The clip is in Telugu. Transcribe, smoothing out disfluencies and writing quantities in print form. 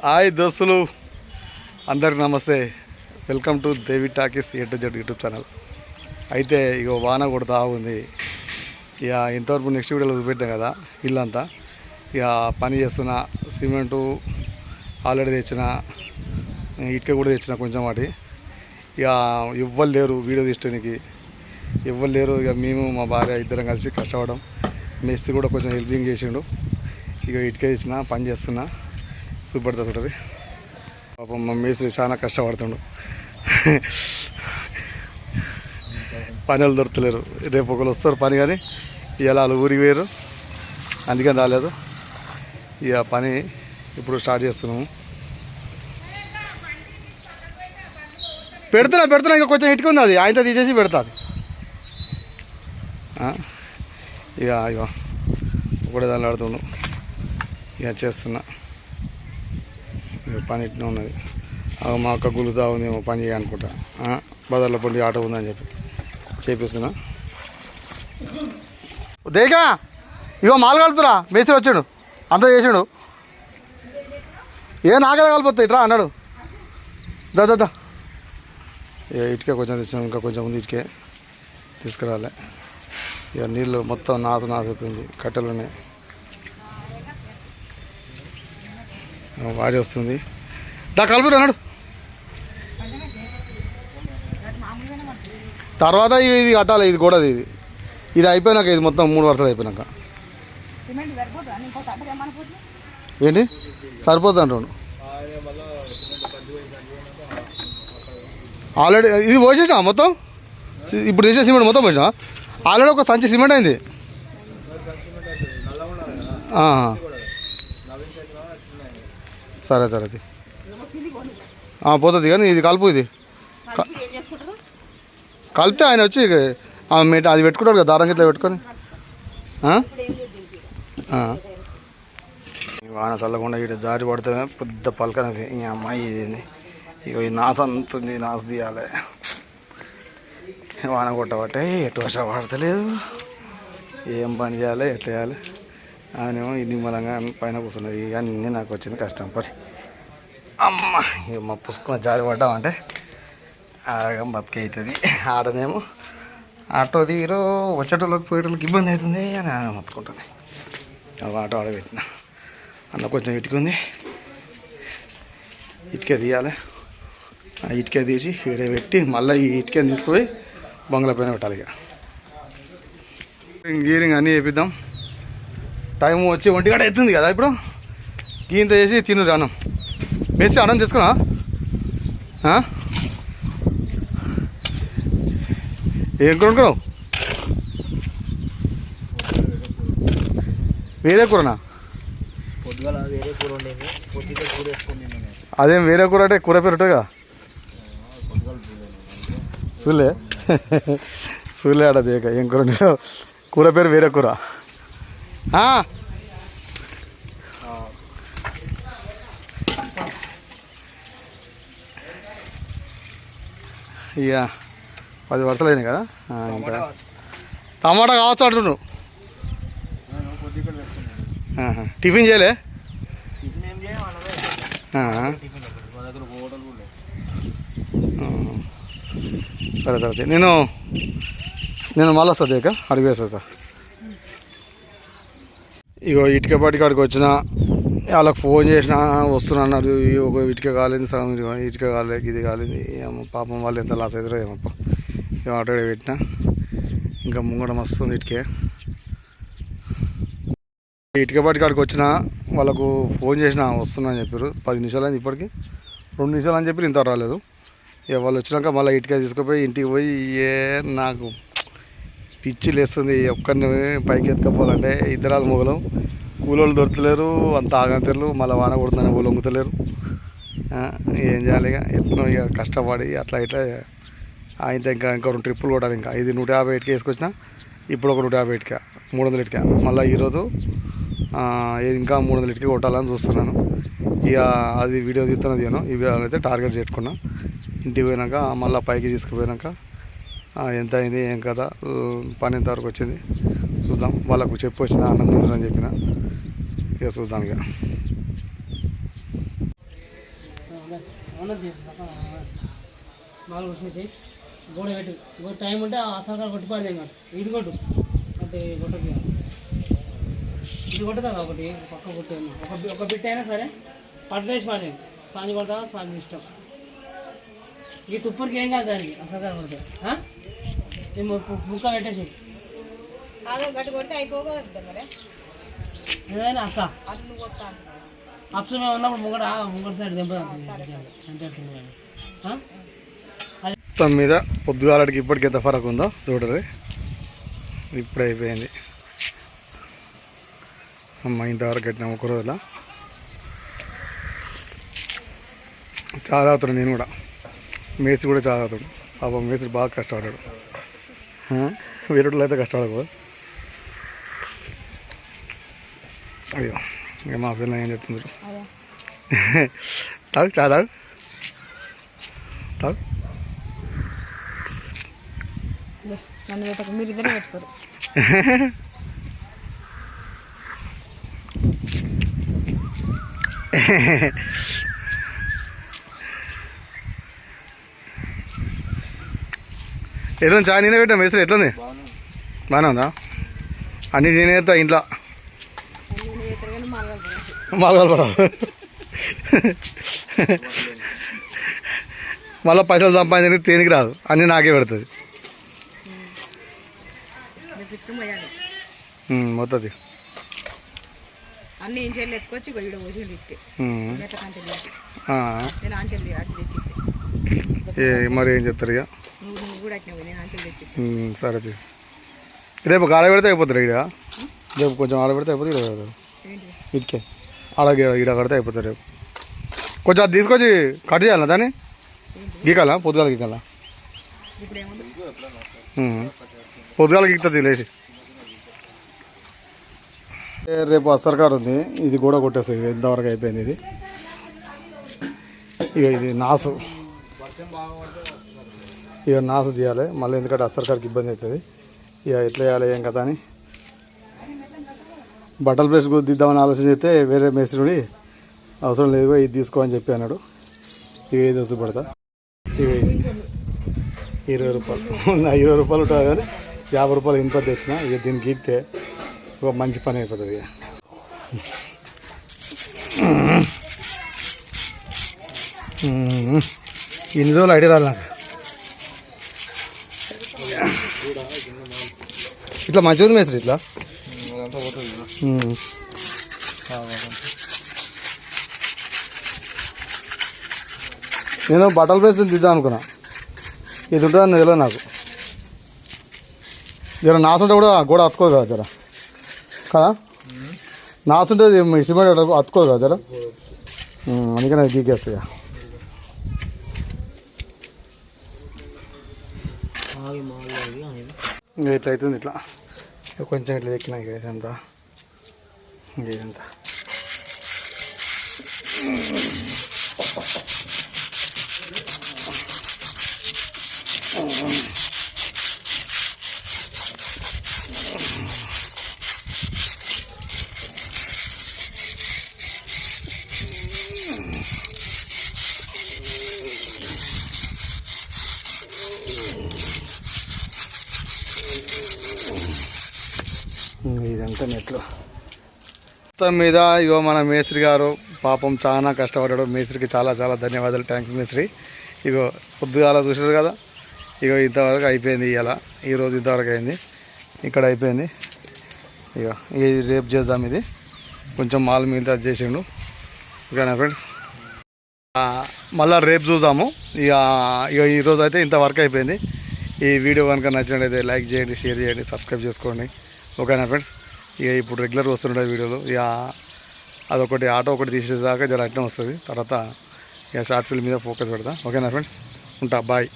హాయ్ దోస్తులు, అందరికి నమస్తే. Welcome to Devi talkies A to Z YouTube channel. అయితే ఇక వాన కొడుతూ ఉంది. ఇక ఇంతవరకు నెక్స్ట్ వీడియోలో చూపెట్టాం కదా ఇల్లంతా. ఇక పని చేస్తున్న సిమెంటు ఆల్రెడీ తెచ్చిన, ఇటుక కూడా తెచ్చిన కొంచెం వాటి. ఇక ఎవ్వరు లేరు వీడియో తీయడానికి, ఎవ్వరు లేరు. ఇక మేము మా భార్య ఇద్దరం కలిసి కష్టపడడం. మేస్త్రి కూడా కొంచెం హెల్పింగ్ చేసిండు. ఇక ఇటుక తెచ్చిన, పని చేస్తున్నా. చూపెడతా చూడండి. పాపం మా మేస్త్రి చాలా కష్టపడుతుండు. పని వాళ్ళు దొరకలేరు. రేపు ఒకరు వస్తారు పని, కానీ ఇవాళ వాళ్ళు ఊరికి వేయరు, అందుకని రాలేదు. ఇక పని ఇప్పుడు స్టార్ట్ చేస్తున్నాము. పెడుతున్నా ఇంకా కొంచెం ఇటుక ఉంది, అది ఆయనతో తీసేసి పెడతా. ఇక ఒకటే దాన్ని ఆడుతుండు. ఇక చేస్తున్నా. పని ఇట్లా ఉన్నది. మా అక్క గులుతా ఉంది, పని చేయనుకుంటా. బజార్లో పండి ఆటో ఉందని చెప్పి చేపిస్తున్నా. దేగా ఇగో మాలు కలుపుతురా, మేస్త్రి వచ్చాడు, అంతా చేసాడు. ఏ నాగలే కలిపోతా ఇట్రా అన్నాడు. దా ఇటుకే కొంచెం తెచ్చినాం, ఇంకా కొంచెం ఉంది ఇటుకే తీసుకురాలే. ఇక నీళ్ళు మొత్తం నాసిపోయింది, కట్టెలు ఉన్నాయి. భారీ వస్తుంది. దా కలుపురు అన్నాడు. తర్వాత ఇది కట్టాలి, ఇది కూడా ఇది అయిపోయినాక, ఇది మొత్తం 3 వరుసలు అయిపోయినాక. ఏంటి సరిపోతుంది అంటాడు. ఆల్రెడీ ఇది పోసేసా మొత్తం, ఇప్పుడు చేసే సిమెంట్ మొత్తం పోసా. ఆల్రెడీ ఒక సంచి సిమెంట్ అయింది. సరే అది పోతుంది, కానీ ఇది కలుపు. ఇది కలిపితే ఆయన వచ్చి అది పెట్టుకుంటాడు కదా, దారం ఇట్లా పెట్టుకొని. వాన చల్లకుండా ఇటు జారి పడితే పెద్ద పలకనకి ఈ అమ్మాయి ఇది. ఇక ఈ నాసు అంతుంది, నాసు తీయాలి. వాన కొట్టబట్టే ఎటు వర్షం పడతలేదు, ఏం పని చేయాలి, ఎట్లా చేయాలి. ఆయనేమో ఇది నిమ్మలంగా పైన కూర్చున్నది. ఇక అన్నీ నాకు వచ్చింది కష్టం పడి. అమ్మ ఇక మా పుసుకున్న జారి పడ్డామంటే ఆగం బతికే అవుతుంది. ఆడనేమో ఆటో తీరో వచ్చేటోళ్ళకి పోయేటోళ్ళకి ఇబ్బంది అవుతుంది అని ఆమె మొత్తుకుంటుంది. ఆటో ఆడబెట్టిన అన్న కొంచెం ఇటుకుంది, ఇటుక తీయాలి. ఆ ఇటుక తీసి పెట్టి మళ్ళీ ఈ ఇటుకని తీసుకుపోయి బంగ్లా పైన పెట్టాలి. ఇక గీరింగ్ అన్నీ వేపిద్దాం. టైం వచ్చి 1 గంట అవుతుంది కదా. ఇప్పుడు గీంత చేసి తిను అన్నం వేసి అన్నం తీసుకున్నా. ఏం కూర అనుకున్నావు? వేరే కూరనా? అదేం వేరే కూర అంటే కూర పేరు ఉంటుంది కదా. సూలే ఆడది. ఏం కూర? కూర పేరు వేరే కూర. ఇక 10 వరుసలు అయినాయి కదా. ఇంకా టమాటా కావచ్చు అంటున్నావు. టిఫిన్ చేయలే? సరే నేను మళ్ళీ వస్తుంది. ఇక అడిగి వేస్తా. ఇగో ఇటుక పట్టికాడికి వచ్చిన, వాళ్ళకి ఫోన్ చేసిన వస్తున్నా అన్నారు. ఒక ఇటుక కాలేదు, సగం ఇటుక కాలేదు, ఇది కాలేదు. పాపం వాళ్ళు ఎంత లాస్ అవుతారో ఏమప్ప. ఇక ఆటో పెట్టిన, ఇంకా ముంగడం వస్తుంది ఇటుకే. ఇటుక పట్టికాడికి వచ్చిన, వాళ్ళకు ఫోన్ చేసిన వస్తున్నా అని చెప్పారు. 10 నిమిషాలు అయింది, ఇప్పటికి 2 నిమిషాలు అని చెప్పి ఇంత రాలేదు. ఇక వాళ్ళు వచ్చినాక మళ్ళీ ఇటుక తీసుకుపోయి ఇంటికి పోయి నాకు పిచ్చి లేస్తుంది. ఒక్కరిని పైకి ఎత్తుకపోవాలంటే ఇద్దరాలు మొగలం, కూలోళ్ళు దొరకలేరు, అంత ఆగంతలేరు. మళ్ళీ వాన కొడుతుందని వాళ్ళు వంగుతలేరు. ఏం చేయాలి? ఇక ఎట్నో ఇక కష్టపడి అట్లా ఇట్లా ఆయన ఇంకా 2 ట్రిప్పులు కొట్టాలి. ఇంకా ఇది 150 ఇటుక వేసుకొచ్చిన, ఇప్పుడు ఒక 150 ఇటుక, 300 ఇటుక. మళ్ళీ ఈరోజు ఇంకా 300 ఇటుక కొట్టాలని చూస్తున్నాను. ఇక అది వీడియో తీస్తున్నది నేను. ఈ వీడియో అయితే టార్గెట్ చేసుకున్నా. ఇంటికి పోయినాక మళ్ళీ పైకి తీసుకుపోయినాక ఎంత అయింది, ఏం కదా, పని ఎంతవరకు వచ్చింది చూద్దాం. వాళ్ళకు చెప్పి వచ్చిన అన్నం తినని చెప్పిన. ఇక చూద్దాం. ఇక మాలు వచ్చేసి గోడ పెట్టి గోడ టైం ఉంటే ఆ సరకాలు కొట్టి పడదేం కాదు ఇటు కొట్టు అంటే కొట్టకి ఇటు కొట్టదా కాబట్టి పక్క కొట్టాను ఒక బిట్ అయినా సరే పట్టేసి పడదేం స్పాంజ్ కొడతా స్పాంజ్ ఇష్టం ఈ తుప్పరికి ఏం కాదు దానికి ఆ సరకాలు కొడితే ముక్క పెట్టేసి ఏదైనా అక్క అప్సు మేము ఉన్నప్పుడు ముంగట సైడ్ మొత్తం మీద పొద్దుగాలకి ఇప్పటికి ఎంత ఫరక్ ఉందో చూడరు. ఇప్పుడు అయిపోయింది. అమ్మ ఇంతవరకు కట్టినాము ఒక రోజులో. చాలా అవుతాడు నేను కూడా. మేస్త్రి కూడా చాలా అవుతాడు. పాపం మేస్త్రి బాగా కష్టపడ్డాడు. వేరేట్లో అయితే కష్టపడకూడదు. అయ్యో ఇక మా పిల్లలు ఏం చెప్తున్నారు. తాగు చా తాగు తాగు. ఎట్లా చా నేనే పెట్టా మేస్త్రి ఎట్లుంది? బాగానే ఉందా? అన్నీ నేనే చేస్తా ఇంట్లో. మాలగలపరా మళ్ళీ పైసలు సంపాదించడానికి తేనికి రాదు. అన్నీ నాకే పెడుతుంది మొత్తది. మరి ఏం చెప్తారు ఇక. సరే రేపు ఆడ పెడితే అయిపోతారు. ఇక రేపు కొంచెం ఆడ పెడితే అయిపోతుంది. ఇక్కడ ఇటుకే ఆడగే ఈడ కడితే అయిపోతుంది. రేపు కొంచెం అది తీసుకొచ్చి కట్ చేయాలా దాన్ని? గీకాలా? పొద్దుగాల గీకాలా? పొద్దుగాల గీకుతుంది లేచి. రేపు అస్తర్కారు ఉంది. ఇది కూడా కొట్టేస్తుంది. ఎంతవరకు అయిపోయింది ఇది. ఇక ఇది నాసు. ఇక నాసు తీయాలి మళ్ళీ, ఎందుకంటే అస్తర్కారికి ఇబ్బంది అవుతుంది. ఇక ఎట్లా చేయాలి ఏం కదా అని బట్టల ప్రెస్ దిద్దామని ఆలోచన చేస్తే వేరే మేస్త్రి అవసరం లేదు ఇది తీసుకో అని చెప్పి అన్నాడు. ఇవి 5 వస్తు పడతా. ఇవి 20 రూపాయలు. 20 రూపాయలు ఉంటుంది కానీ 50 రూపాయలు ఇనుప తెచ్చిన. ఇక దీన్ని గీక్తే ఒక మంచి పని అయిపోతుంది. ఇక ఇన్ని రోజులు ఐడియా రాదు నాకు. ఇట్లా మంచిగా ఉంది మేస్త్రి. ఇట్లా నేను బట్టల ప్రెస్ దిద్దాం అనుకున్నా. ఇది ఉంటుందని తెలియదు నాకు. జర నాసుంటే కూడా గోడ అతుకోదు కదా జర కదా. నాసుంటే సిమెంట్ అతుకోదు కదా జర. అందుకని అది గీకేస్తాయి. ఇంకా ఇట్లా అవుతుంది. ఇట్లా కొంచెం ఇట్లా ఎక్కినా ఇక ఇదంతా ఇదంతా ఇదంతా నెట్లు మొత్తం మీద. ఇగో మన మేస్త్రి గారు పాపం చాలా కష్టపడ్డాడు. మేస్త్రికి చాలా చాలా ధన్యవాదాలు. థ్యాంక్స్ మేస్త్రి. ఇగో పొద్దుగాల చూసారు కదా. ఇగో ఇంతవరకు అయిపోయింది. ఇలా ఈరోజు ఇంతవరకు అయింది. ఇక్కడ అయిపోయింది. ఇక ఇది రేపు చేద్దాం. ఇది కొంచెం మాల్ మిగతా చేసిండు. ఓకేనా ఫ్రెండ్స్, మళ్ళీ రేపు చూద్దాము. ఇక ఈరోజు అయితే ఇంతవరకు అయిపోయింది. ఈ వీడియో కనుక నచ్చినట్లయితే లైక్ చేయండి, షేర్ చేయండి, సబ్స్క్రైబ్ చేసుకోండి. ఓకేనా ఫ్రెండ్స్. ఇక ఇప్పుడు రెగ్యులర్గా వస్తుంటాయి వీడియోలు. ఇక అదొకటి ఆటో ఒకటి తీసేదాకా జర అట్నే వస్తుంది. తర్వాత ఇక షార్ట్ ఫిల్మ్ మీద ఫోకస్ పెడతా. ఓకేనా ఫ్రెండ్స్, ఉంటా. బాయ్.